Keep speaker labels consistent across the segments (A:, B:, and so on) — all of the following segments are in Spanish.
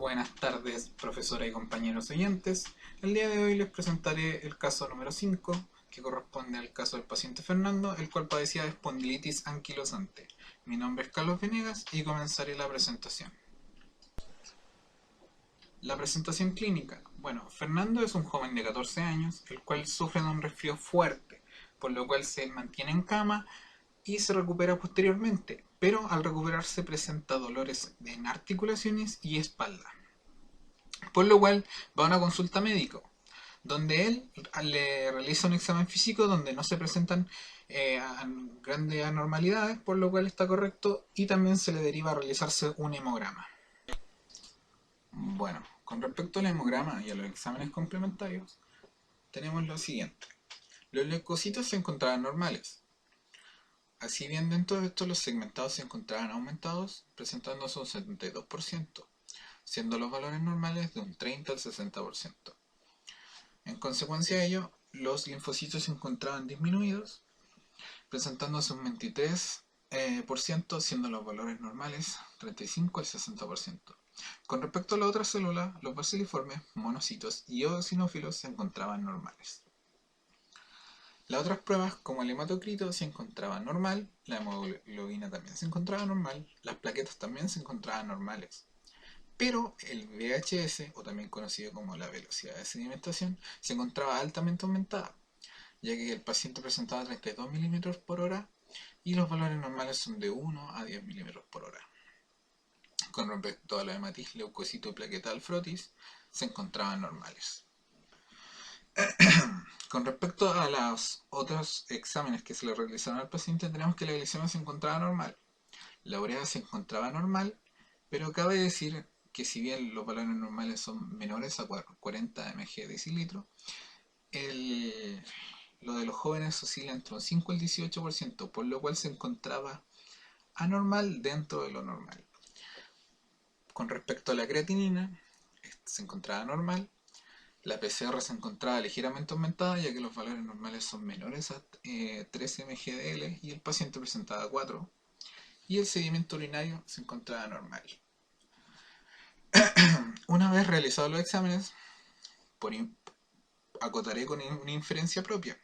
A: Buenas tardes, profesora y compañeros oyentes. El día de hoy les presentaré el caso número 5, que corresponde al caso del paciente Fernando, el cual padecía de espondilitis anquilosante. Mi nombre es Carlos Venegas y comenzaré la presentación. La presentación clínica. Bueno, Fernando es un joven de 14 años, el cual sufre de un resfrío fuerte, por lo cual se mantiene en cama y se recupera posteriormente, pero al recuperarse presenta dolores en articulaciones y espalda. Por lo cual va a una consulta médico, donde él le realiza un examen físico donde no se presentan grandes anormalidades, por lo cual está correcto, y también se le deriva a realizarse un hemograma. Bueno, con respecto al hemograma y a los exámenes complementarios, tenemos lo siguiente. Los leucocitos se encontraban normales. Así bien, dentro de esto los segmentados se encontraban aumentados, presentándose un 72%, siendo los valores normales de un 30 al 60%. En consecuencia de ello, los linfocitos se encontraban disminuidos, presentándose un 23%, siendo los valores normales 35 al 60%. Con respecto a las otras células, los basiliformes, monocitos y eosinófilos se encontraban normales. Las otras pruebas, como el hematocrito, se encontraba normal, la hemoglobina también se encontraba normal, las plaquetas también se encontraban normales. Pero el VHS, o también conocido como la velocidad de sedimentación, se encontraba altamente aumentada, ya que el paciente presentaba 32 milímetros por hora y los valores normales son de 1 a 10 milímetros por hora. Con respecto a la hematis, leucocito y plaquetal frotis, se encontraban normales. Con respecto a los otros exámenes que se le realizaron al paciente, tenemos que la glicemia se encontraba normal, la urea se encontraba normal, pero cabe decir que si bien los valores normales son menores a 40 mg de decilitro, lo de los jóvenes oscila entre un 5 y el 18%, por lo cual se encontraba anormal dentro de lo normal. Con respecto a la creatinina, se encontraba normal. La PCR se encontraba ligeramente aumentada, ya que los valores normales son menores a 13 mgdl y el paciente presentaba 4. Y el sedimento urinario se encontraba normal. Una vez realizados los exámenes, acotaré con una inferencia propia.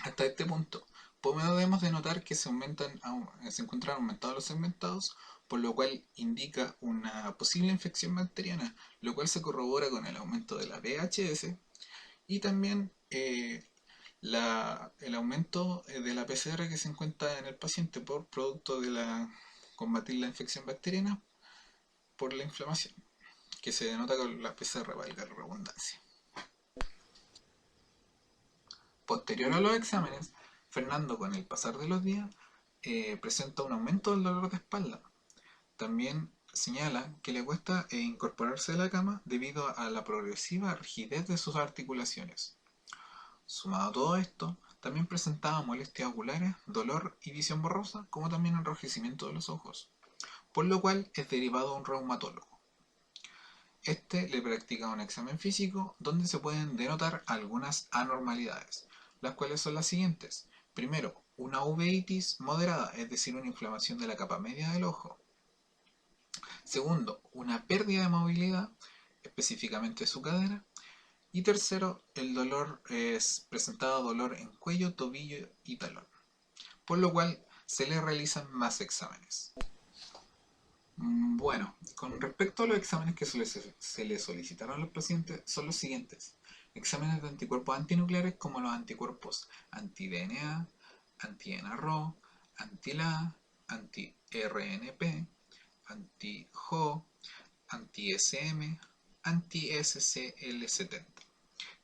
A: Hasta este punto, podemos denotar que se encuentran aumentados los segmentados, por lo cual indica una posible infección bacteriana, lo cual se corrobora con el aumento de la VHS y también el aumento de la PCR que se encuentra en el paciente por producto de combatir la infección bacteriana por la inflamación, que se denota con la PCR, valga la redundancia. Posterior a los exámenes, Fernando, con el pasar de los días, presenta un aumento del dolor de espalda. También señala que le cuesta incorporarse de la cama debido a la progresiva rigidez de sus articulaciones. Sumado a todo esto, también presentaba molestias oculares, dolor y visión borrosa, como también enrojecimiento de los ojos, por lo cual es derivado a un reumatólogo. Este le practica un examen físico donde se pueden denotar algunas anormalidades, las cuales son las siguientes. Primero, una uveitis moderada, es decir, una inflamación de la capa media del ojo. Segundo, una pérdida de movilidad, específicamente su cadera. Y tercero, el dolor es presentado dolor en cuello, tobillo y talón, por lo cual se le realizan más exámenes. Bueno, con respecto a los exámenes que se le solicitaron a los pacientes son los siguientes. Exámenes de anticuerpos antinucleares como los anticuerpos anti-DNA, anti-NRO, anti-LA, anti-RNP, anti-JO, anti-SM, anti-SCL70,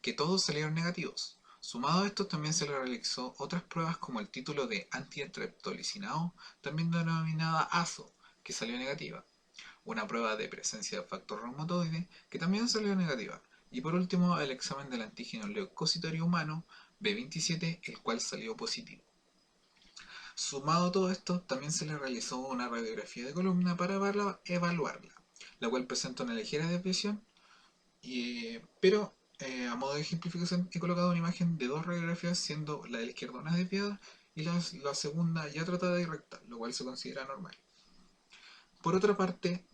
A: que todos salieron negativos. Sumado a esto, también se le realizó otras pruebas como el título de antiestreptolicinado, también denominada ASO, que salió negativa. Una prueba de presencia de factor reumatoide, que también salió negativa. Y por último, el examen del antígeno leucocitario humano B27, el cual salió positivo. Sumado a todo esto, también se le realizó una radiografía de columna para evaluarla, la cual presenta una ligera desviación, pero a modo de ejemplificación he colocado una imagen de dos radiografías, siendo la de la izquierda una desviada y la segunda ya tratada y recta, lo cual se considera normal. Por otra parte,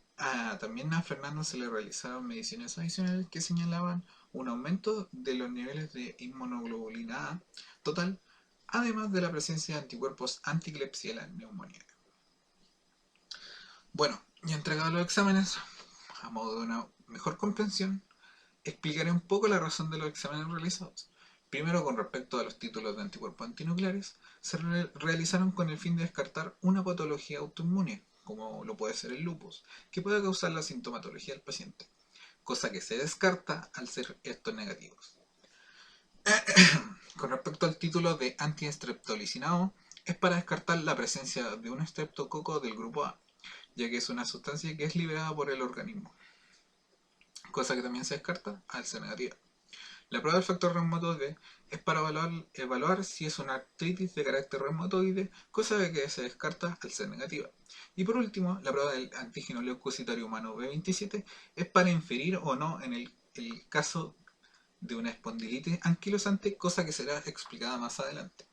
A: También a Fernando se le realizaron mediciones adicionales que señalaban un aumento de los niveles de inmunoglobulina A total, además de la presencia de anticuerpos anti-Klebsiella neumonía. Bueno, ya entregados los exámenes, a modo de una mejor comprensión, explicaré un poco la razón de los exámenes realizados. Primero, con respecto a los títulos de anticuerpos antinucleares, se realizaron con el fin de descartar una patología autoinmune, como lo puede ser el lupus, que pueda causar la sintomatología del paciente, cosa que se descarta al ser estos negativos. Con respecto al título de antiestreptolicinado, es para descartar la presencia de un estreptococo del grupo A, ya que es una sustancia que es liberada por el organismo, cosa que también se descarta al ser negativa. La prueba del factor reumatoide es para evaluar si es una artritis de carácter reumatoide, cosa que se descarta al ser negativa. Y por último, la prueba del antígeno leucocitario humano B27 es para inferir o no en el caso de una espondilitis anquilosante, cosa que será explicada más adelante.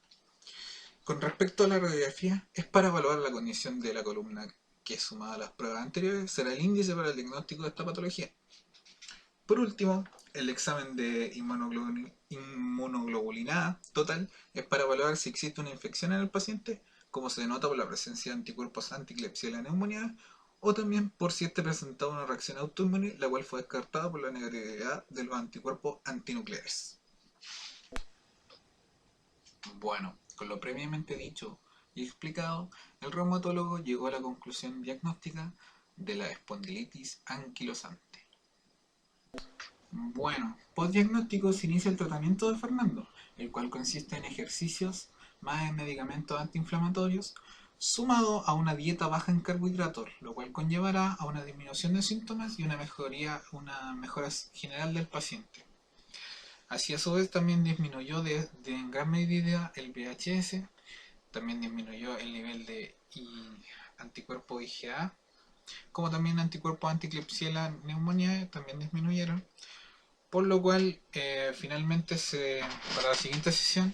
A: Con respecto a la radiografía, es para evaluar la condición de la columna, que sumada a las pruebas anteriores será el índice para el diagnóstico de esta patología. Por último, el examen de inmunoglobulina A total es para evaluar si existe una infección en el paciente, como se denota por la presencia de anticuerpos anti-Klebsiella neumonía, o también por si este presentaba una reacción autoinmune, la cual fue descartada por la negatividad de los anticuerpos antinucleares. Bueno, con lo previamente dicho y explicado, el reumatólogo llegó a la conclusión diagnóstica de la espondilitis anquilosante. Bueno, post-diagnóstico se inicia el tratamiento de Fernando, el cual consiste en ejercicios más en medicamentos antiinflamatorios, sumado a una dieta baja en carbohidratos, lo cual conllevará a una disminución de síntomas y una mejora general del paciente. Así a su vez también disminuyó en gran medida el VHS, también disminuyó el nivel de anticuerpo IgA, como también anticuerpos anti-Klebsiella neumonía también disminuyeron. Por lo cual, finalmente, para la siguiente sesión,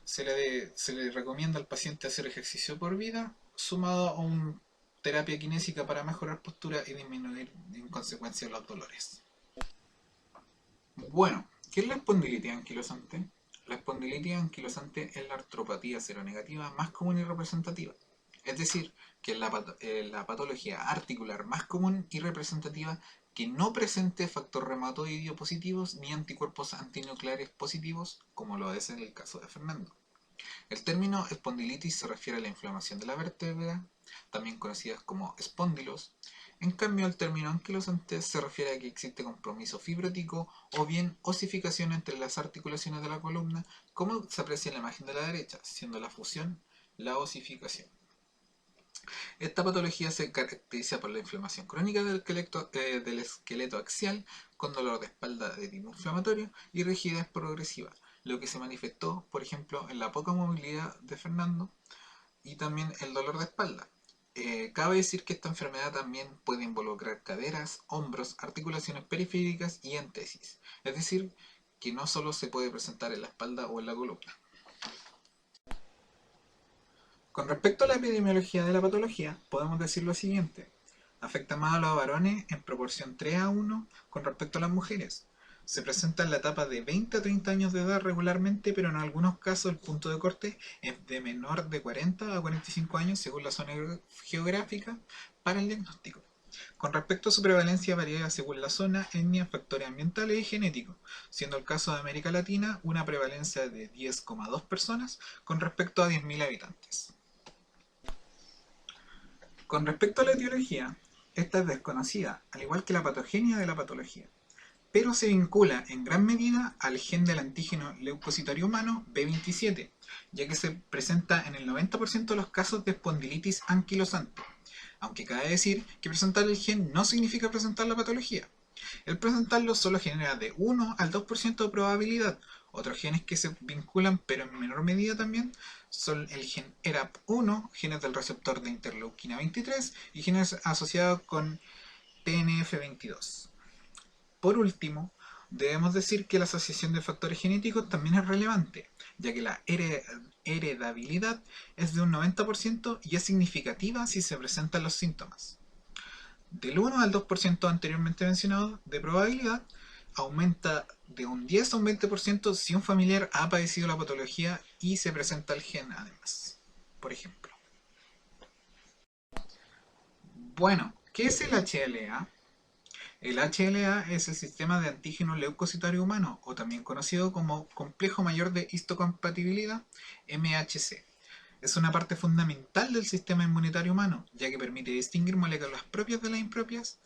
A: se le recomienda al paciente hacer ejercicio por vida, sumado a una terapia kinésica para mejorar postura y disminuir en consecuencia los dolores. Bueno, ¿qué es la espondilitis anquilosante? La espondilitis anquilosante es la artropatía seronegativa más común y representativa. Es decir, que es la patología articular más común y representativa que no presente factor reumatoideo positivos ni anticuerpos antinucleares positivos, como lo es en el caso de Fernando. El término espondilitis se refiere a la inflamación de la vértebra, también conocidas como espóndilos. En cambio, el término anquilosante se refiere a que existe compromiso fibrótico o bien osificación entre las articulaciones de la columna, como se aprecia en la imagen de la derecha, siendo la fusión la osificación. Esta patología se caracteriza por la inflamación crónica del esqueleto axial, con dolor de espalda de tipo inflamatorio y rigidez progresiva, lo que se manifestó, por ejemplo, en la poca movilidad de Fernando y también el dolor de espalda. Cabe decir que esta enfermedad también puede involucrar caderas, hombros, articulaciones periféricas y entesis, es decir, que no solo se puede presentar en la espalda o en la columna. Con respecto a la epidemiología de la patología, podemos decir lo siguiente. Afecta más a los varones en proporción 3:1 con respecto a las mujeres. Se presenta en la etapa de 20 a 30 años de edad regularmente, pero en algunos casos el punto de corte es de menor de 40 a 45 años según la zona geográfica para el diagnóstico. Con respecto a su prevalencia varía según la zona, etnia, factores ambientales y genéticos, siendo el caso de América Latina una prevalencia de 10,2 personas con respecto a 10.000 habitantes. Con respecto a la etiología, esta es desconocida, al igual que la patogenia de la patología, pero se vincula en gran medida al gen del antígeno leucocitario humano B27, ya que se presenta en el 90% de los casos de espondilitis anquilosante, aunque cabe decir que presentar el gen no significa presentar la patología. El presentarlo solo genera de 1 al 2% de probabilidad. Otros genes que se vinculan, pero en menor medida también, son el gen ERAP1, genes del receptor de interleuquina 23 y genes asociados con TNF22. Por último, debemos decir que la asociación de factores genéticos también es relevante, ya que la heredabilidad es de un 90% y es significativa si se presentan los síntomas. del 1 al 2% anteriormente mencionado de probabilidad, aumenta de un 10 a un 20% si un familiar ha padecido la patología y se presenta el gen además, por ejemplo. Bueno, ¿qué es el HLA? El HLA es el sistema de antígeno leucocitario humano, o también conocido como complejo mayor de histocompatibilidad, MHC. Es una parte fundamental del sistema inmunitario humano, ya que permite distinguir moléculas propias de las impropias.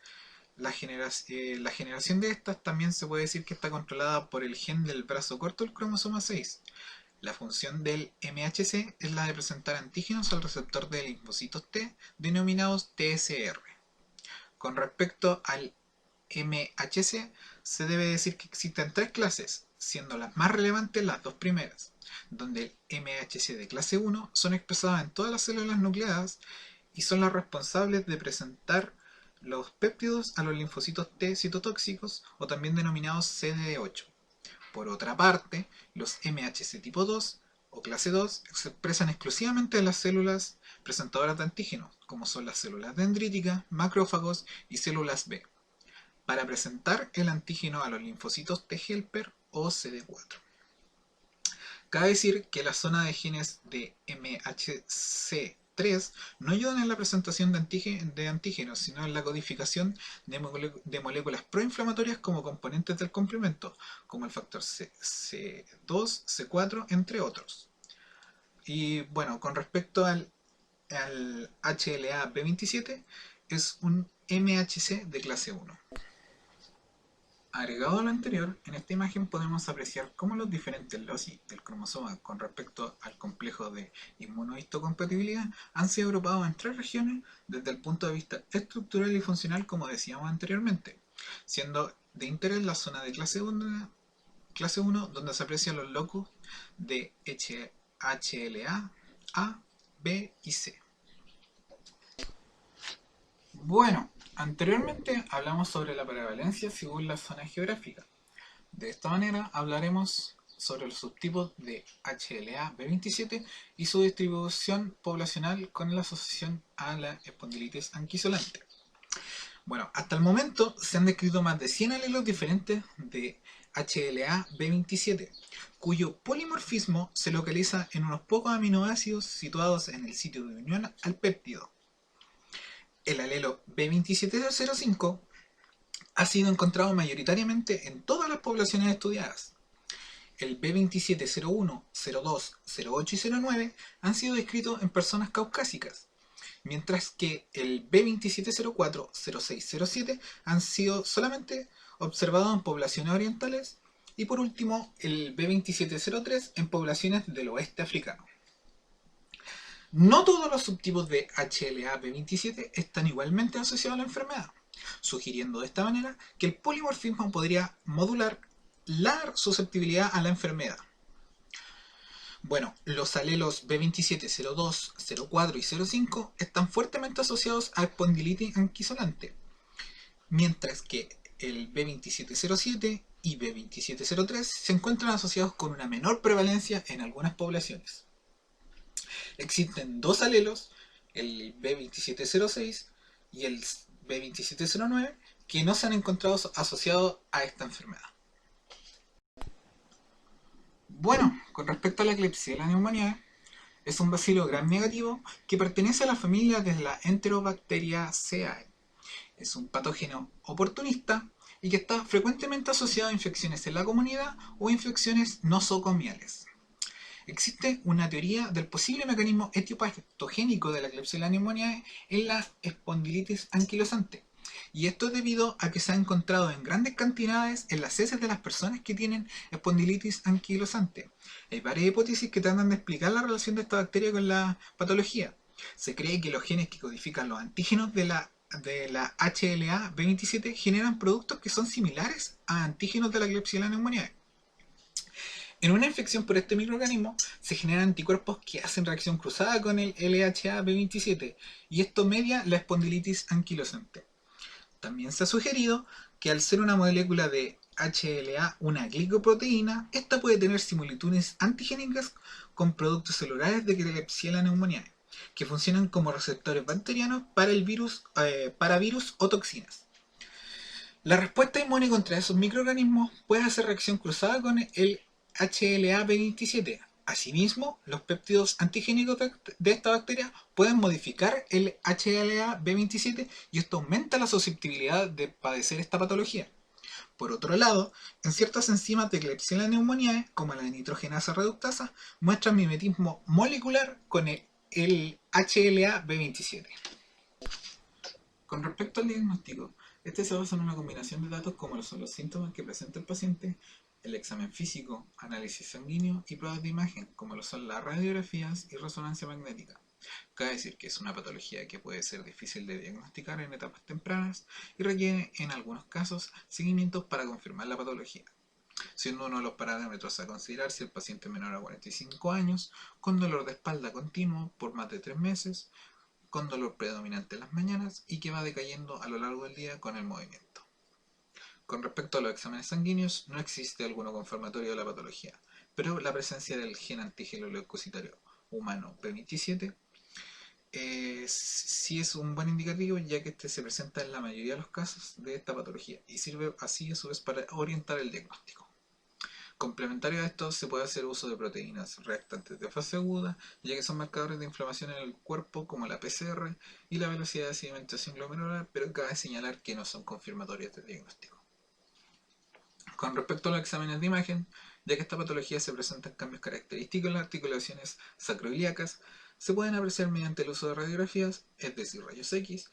A: La generación de estas también se puede decir que está controlada por el gen del brazo corto del cromosoma 6. La función del MHC es la de presentar antígenos al receptor de linfocitos T, denominados TSR. Con respecto al MHC, se debe decir que existen tres clases, siendo las más relevantes las dos primeras, donde el MHC de clase 1 son expresadas en todas las células nucleadas y son las responsables de presentar los péptidos a los linfocitos T citotóxicos, o también denominados CD8. Por otra parte, los MHC tipo 2 o clase 2 se expresan exclusivamente en las células presentadoras de antígenos, como son las células dendríticas, macrófagos y células B, para presentar el antígeno a los linfocitos T helper o CD4. Cabe decir que la zona de genes de MHC3 no ayudan en la presentación de antígenos, sino en la codificación de moléculas proinflamatorias como componentes del complemento, como el factor C2, C4, entre otros. Y bueno, con respecto al HLA B27, es un MHC de clase 1. Agregado a lo anterior, en esta imagen podemos apreciar cómo los diferentes loci del cromosoma con respecto al complejo de inmunohistocompatibilidad han sido agrupados en tres regiones desde el punto de vista estructural y funcional, como decíamos anteriormente, siendo de interés la zona de clase 1, donde se aprecian los locus de HLA, A, B y C. Bueno, anteriormente hablamos sobre la prevalencia según la zona geográfica. De esta manera hablaremos sobre los subtipos de HLA-B27 y su distribución poblacional con la asociación a la espondilitis anquilosante. Bueno, hasta el momento se han descrito más de 100 alelos diferentes de HLA-B27, cuyo polimorfismo se localiza en unos pocos aminoácidos situados en el sitio de unión al péptido. El alelo B2705 ha sido encontrado mayoritariamente en todas las poblaciones estudiadas. El B2701, 02, 08 y 09 han sido descritos en personas caucásicas, mientras que el B2704, 06, 07 han sido solamente observados en poblaciones orientales, y por último el B2703 en poblaciones del oeste africano. No todos los subtipos de HLA-B27 están igualmente asociados a la enfermedad, sugiriendo de esta manera que el polimorfismo podría modular la susceptibilidad a la enfermedad. Bueno, los alelos B27, 02, 04 y 05 están fuertemente asociados a espondilitis anquilosante, mientras que el B2707 y B2703 se encuentran asociados con una menor prevalencia en algunas poblaciones. Existen dos alelos, el B2706 y el B2709, que no se han encontrado asociados a esta enfermedad. Bueno, con respecto a la Klebsiella pneumoniae, es un bacilo gram negativo que pertenece a la familia de la Enterobacteriaceae. Es un patógeno oportunista y que está frecuentemente asociado a infecciones en la comunidad o infecciones nosocomiales. Existe una teoría del posible mecanismo etiopatogénico de la Klebsiella pneumoniae en la espondilitis anquilosante, y esto es debido a que se ha encontrado en grandes cantidades en las heces de las personas que tienen espondilitis anquilosante. Hay varias hipótesis que tratan de explicar la relación de esta bacteria con la patología. Se cree que los genes que codifican los antígenos de la HLA-B27 generan productos que son similares a antígenos de la Klebsiella pneumoniae. En una infección por este microorganismo se generan anticuerpos que hacen reacción cruzada con el LHA-B27, y esto media la espondilitis anquilosante. También se ha sugerido que al ser una molécula de HLA una glicoproteína, esta puede tener similitudes antigénicas con productos celulares de Klebsiella pneumoniae. que funcionan como receptores bacterianos para el virus, para virus o toxinas. La respuesta inmune contra esos microorganismos puede hacer reacción cruzada con el HLA-B27. Asimismo, los péptidos antigénicos de esta bacteria pueden modificar el HLA-B27 y esto aumenta la susceptibilidad de padecer esta patología. Por otro lado, en ciertas enzimas de Klebsiella pneumoniae, como la nitrogenasa reductasa, muestran mimetismo molecular con el HLA-B27. Con respecto al diagnóstico, este se basa en una combinación de datos como son los síntomas que presenta el paciente, el examen físico, análisis sanguíneo y pruebas de imagen, como lo son las radiografías y resonancia magnética. Cabe decir que es una patología que puede ser difícil de diagnosticar en etapas tempranas y requiere, en algunos casos, seguimientos para confirmar la patología, siendo uno de los parámetros a considerar si el paciente es menor a 45 años, con dolor de espalda continuo por más de 3 meses, con dolor predominante en las mañanas y que va decayendo a lo largo del día con el movimiento. Con respecto a los exámenes sanguíneos, no existe alguno confirmatorio de la patología, pero la presencia del gen antígeno leucocitario humano P27 sí es un buen indicativo, ya que este se presenta en la mayoría de los casos de esta patología y sirve así a su vez para orientar el diagnóstico. Complementario a esto, se puede hacer uso de proteínas reactantes de fase aguda, ya que son marcadores de inflamación en el cuerpo como la PCR y la velocidad de sedimentación glomerular, pero cabe señalar que no son confirmatorios del diagnóstico. Con respecto a los exámenes de imagen, ya que esta patología se presenta en cambios característicos en las articulaciones sacroiliacas, se pueden apreciar mediante el uso de radiografías, es decir, rayos X,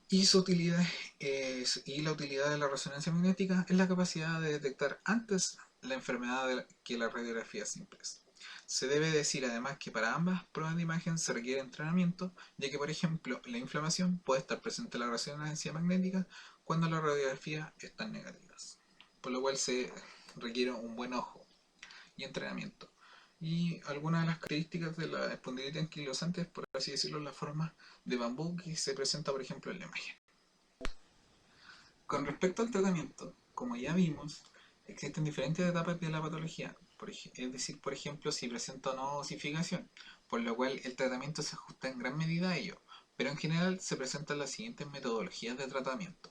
A: y su utilidad y la utilidad de la resonancia magnética es la capacidad de detectar antes la enfermedad que las radiografías simples. Se debe decir además que para ambas pruebas de imagen se requiere entrenamiento, ya que por ejemplo la inflamación puede estar presente en la resonancia magnética cuando las radiografías están negativas, por lo cual se requiere un buen ojo y entrenamiento. Y algunas de las características de la espondilitis anquilosante es, por así decirlo, la forma de bambú que se presenta, por ejemplo, en la imagen. Con respecto al tratamiento, como ya vimos, existen diferentes etapas de la patología, es decir, por ejemplo, si presenta o no osificación, por lo cual el tratamiento se ajusta en gran medida a ello, pero en general se presentan las siguientes metodologías de tratamiento,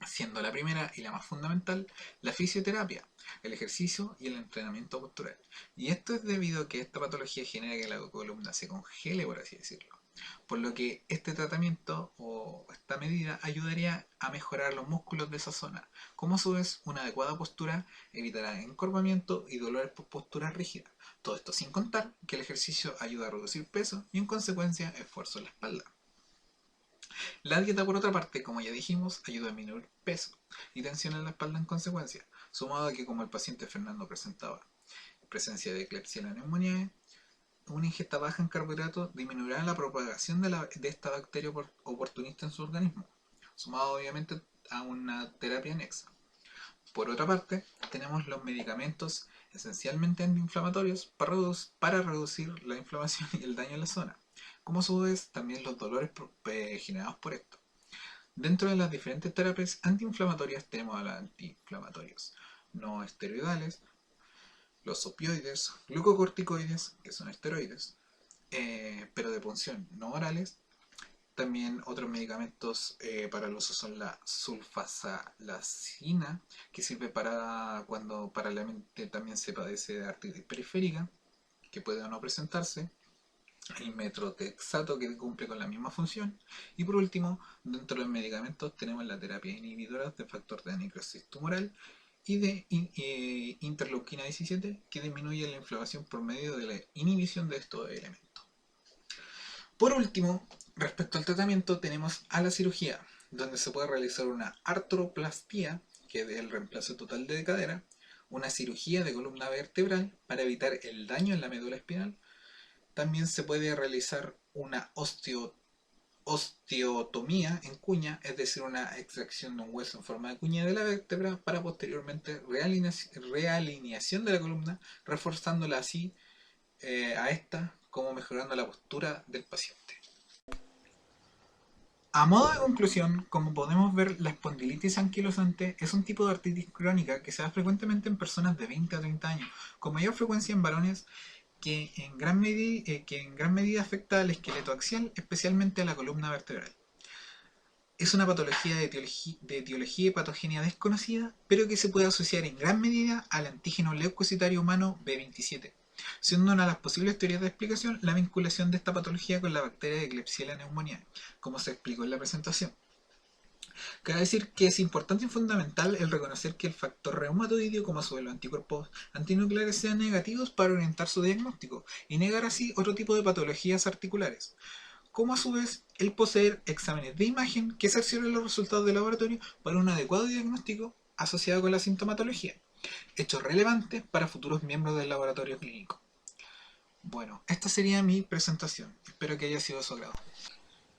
A: siendo la primera y la más fundamental la fisioterapia, el ejercicio y el entrenamiento postural. Y esto es debido a que esta patología genera que la columna se congele, por así decirlo. Por lo que este tratamiento o esta medida ayudaría a mejorar los músculos de esa zona. Como a su vez, una adecuada postura evitará encorvamiento y dolores por postura rígida. Todo esto sin contar que el ejercicio ayuda a reducir peso y en consecuencia esfuerzo en la espalda. La dieta, por otra parte, como ya dijimos, ayuda a disminuir peso y tensión en la espalda en consecuencia, sumado a que, como el paciente Fernando presentaba presencia de Klebsiella pneumoniae, una ingesta baja en carbohidratos disminuirá la propagación de esta bacteria oportunista en su organismo, sumado obviamente a una terapia anexa. Por otra parte, tenemos los medicamentos esencialmente antiinflamatorios para reducir la inflamación y el daño en la zona, como a su vez también los dolores generados por esto. Dentro de las diferentes terapias antiinflamatorias tenemos a los antiinflamatorios no esteroidales, los opioides, glucocorticoides, que son esteroides, pero de punción no orales. También otros medicamentos para el uso son la sulfasalazina, que sirve para cuando paralelamente también se padece de artritis periférica, que puede o no presentarse. El metrotexato, que cumple con la misma función. Y por último, dentro de los medicamentos tenemos la terapia inhibidora de factor de necrosis tumoral y de interleuquina 17, que disminuye la inflamación por medio de la inhibición de estos elementos. Por último, respecto al tratamiento, tenemos a la cirugía, donde se puede realizar una artroplastía, que es el reemplazo total de cadera, una cirugía de columna vertebral para evitar el daño en la médula espinal. También se puede realizar una osteotomía en cuña, es decir, una extracción de un hueso en forma de cuña de la vértebra para posteriormente realineación de la columna, reforzándola así a esta como mejorando la postura del paciente. A modo de conclusión, como podemos ver, la espondilitis anquilosante es un tipo de artritis crónica que se da frecuentemente en personas de 20 a 30 años, con mayor frecuencia en varones, que en gran medida afecta al esqueleto axial, especialmente a la columna vertebral. Es una patología de etiología y patogenia desconocida, pero que se puede asociar en gran medida al antígeno leucocitario humano B27, siendo una de las posibles teorías de explicación la vinculación de esta patología con la bacteria de Klebsiella pneumoniae, como se explicó en la presentación. Cabe decir que es importante y fundamental el reconocer que el factor reumatoideo, como a su vez los anticuerpos antinucleares, sean negativos para orientar su diagnóstico y negar así otro tipo de patologías articulares, como a su vez el poseer exámenes de imagen que cercioren los resultados de laboratorio para un adecuado diagnóstico asociado con la sintomatología, hechos relevantes para futuros miembros del laboratorio clínico. Bueno, esta sería mi presentación, espero que haya sido de su agrado.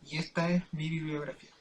A: Y esta es mi bibliografía.